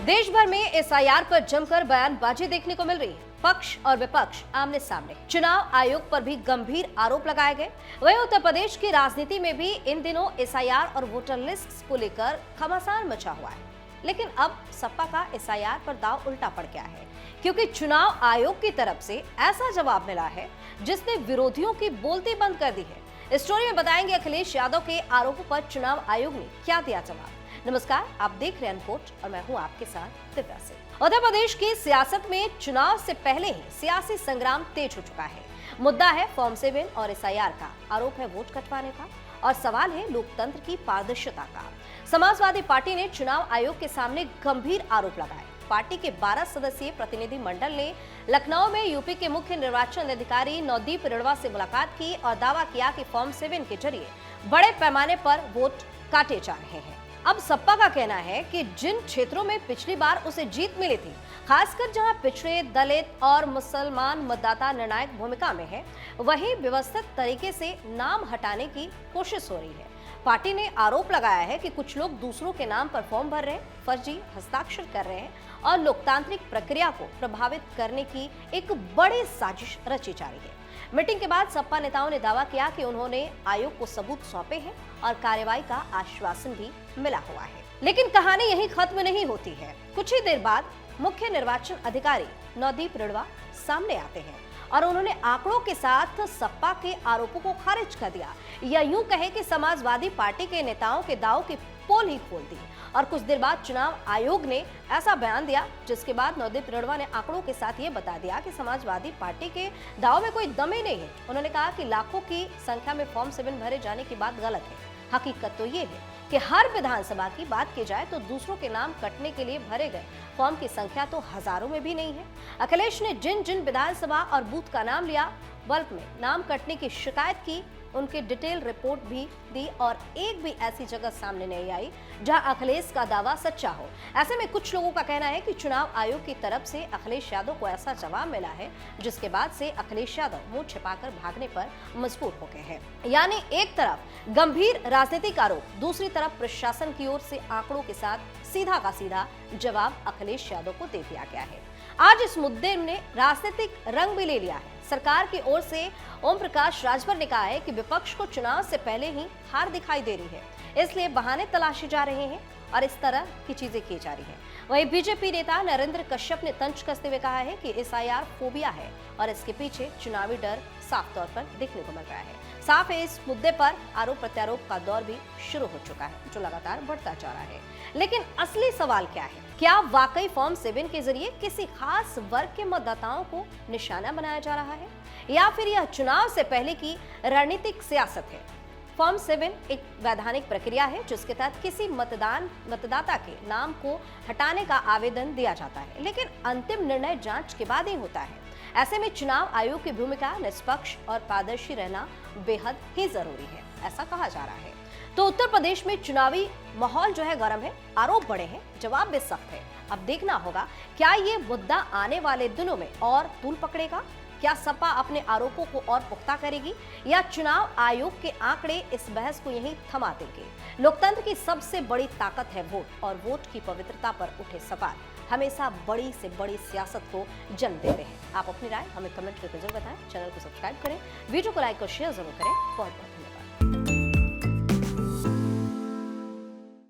देश भर में एसआईआर पर जमकर बयानबाजी देखने को मिल रही है। पक्ष और विपक्ष आमने सामने। चुनाव आयोग पर भी गंभीर आरोप लगाए गए। वहीं उत्तर प्रदेश की राजनीति में भी इन दिनों एसआईआर और वोटर लिस्ट को लेकर घमासान मचा हुआ है। लेकिन अब सपा का एसआईआर पर दांव उल्टा पड़ गया है, क्योंकि चुनाव आयोग की तरफ से ऐसा जवाब मिला है जिसने विरोधियों की बोलती बंद कर दी है। इस स्टोरी में बताएंगे अखिलेश यादव के आरोपों पर चुनाव आयोग ने क्या दिया जवाब। नमस्कार, आप देख रहे हैं अनकोट और मैं हूं आपके साथ दिव्या सिंह। उत्तर प्रदेश की सियासत में चुनाव से पहले ही सियासी संग्राम तेज हो चुका है। मुद्दा है फॉर्म 7 और एसआईआर का, आरोप है वोट कटवाने का और सवाल है लोकतंत्र की पारदर्शिता का। समाजवादी पार्टी ने चुनाव आयोग के सामने गंभीर आरोप लगाए। पार्टी के 12 सदस्यीय प्रतिनिधि मंडल ने लखनऊ में यूपी के मुख्य निर्वाचन अधिकारी नवदीप रिढ़वा से मुलाकात की और दावा किया कि फॉर्म 7 के जरिए बड़े पैमाने पर वोट काटे जा रहे हैं। अब सपा का कहना है कि जिन क्षेत्रों में पिछली बार उसे जीत मिली थी, खासकर जहां पिछड़े, दलित और मुसलमान मतदाता निर्णायक भूमिका में है, वहीं व्यवस्थित तरीके से नाम हटाने की कोशिश हो रही है। पार्टी ने आरोप लगाया है कि कुछ लोग दूसरों के नाम पर फॉर्म भर रहे हैं, फर्जी हस्ताक्षर कर रहे हैं और लोकतांत्रिक प्रक्रिया को प्रभावित करने की एक बड़ी साजिश रची जा रही है। मीटिंग के बाद सपा नेताओं ने दावा किया कि उन्होंने आयोग को सबूत सौंपे हैं और कार्रवाई का आश्वासन भी मिला हुआ है। लेकिन कहानी यहीं खत्म नहीं होती है। कुछ ही देर बाद मुख्य निर्वाचन अधिकारी नवदीप रिढ़वा सामने आते हैं और उन्होंने आंकड़ों के साथ सपा के आरोपों को खारिज कर दिया, या यूं कहे कि समाजवादी पार्टी के नेताओं के दाव की पोल ही खोल दी। और कुछ देर बाद चुनाव आयोग ने ऐसा बयान दिया जिसके बाद नवदीप रिढ़वा ने आंकड़ों के साथ ये बता दिया कि समाजवादी पार्टी के दाव में कोई दम ही नहीं है। उन्होंने कहा कि लाखों की संख्या में फॉर्म 7 भरे जाने की बात गलत है। हकीकत तो ये है कि हर विधानसभा की बात की जाए तो दूसरों के नाम कटने के लिए भरे गए फॉर्म की संख्या तो हजारों में भी नहीं है। अखिलेश ने जिन जिन विधानसभा और बूथ का नाम लिया, बल्क में नाम कटने की शिकायत की, उनकी डिटेल रिपोर्ट भी दी और एक भी ऐसी जगह सामने नहीं आई जहां अखिलेश का दावा सच्चा हो। ऐसे में कुछ लोगों का कहना है कि चुनाव आयोग की तरफ से अखिलेश यादव को ऐसा जवाब मिला है जिसके बाद से अखिलेश यादव मुंह छिपाकर भागने पर मजबूर हो गए हैं। यानी एक तरफ गंभीर राजनीतिक आरोप, दूसरी तरफ प्रशासन की ओर से आंकड़ों के साथ सीधा का सीधा जवाब अखिलेश यादव को दे दिया गया है। आज इस मुद्दे ने राजनीतिक रंग भी ले लिया है। सरकार की ओर से ओम प्रकाश राजभर ने कहा है कि विपक्ष को चुनाव से पहले ही हार दिखाई दे रही है, इसलिए बहाने तलाशे जा रहे हैं और इस तरह की चीजें की जा रही है। वहीं बीजेपी नेता नरेंद्र कश्यप ने तंज कसते हुए कहा है कि एसआईआर फोबिया है और इसके पीछे चुनावी डर साफ तौर पर देखने को मिल रहा है। साफ है, इस मुद्दे पर आरोप प्रत्यारोप का दौर भी शुरू हो चुका है, जो लगातार बढ़ता जा रहा है। लेकिन असली सवाल क्या है? क्या वाकई फॉर्म 7 के जरिए किसी खास वर्ग के मतदाताओं को निशाना बनाया जा रहा है, या फिर यह चुनाव से पहले की रणनीतिक सियासत है? फॉर्म 7 एक वैधानिक प्रक्रिया है जिसके तहत किसी मतदाता के नाम को हटाने का आवेदन दिया जाता है, लेकिन अंतिम निर्णय जांच के बाद ही होता है। ऐसे में चुनाव आयोग की भूमिका निष्पक्ष और पारदर्शी रहना बेहद ही जरूरी है, ऐसा कहा जा रहा है। तो उत्तर प्रदेश में चुनावी माहौल जो है गर्म है, आरोप बड़े हैं, जवाब भी सख्त है। अब देखना होगा क्या ये मुद्दा आने वाले दिनों में और तूल पकड़ेगा। क्या सपा अपने आरोपों को और पुख्ता करेगी या चुनाव आयोग के आंकड़े इस बहस को यहीं थमा देंगे। लोकतंत्र की सबसे बड़ी ताकत है वोट, और वोट की पवित्रता पर उठे सवाल हमेशा बड़ी से बड़ी सियासत को जन्म देते हैं। आप अपनी राय हमें कमेंट करके जरूर बताएं। चैनल को सब्सक्राइब करें, वीडियो को लाइक और शेयर जरूर करें। बहुत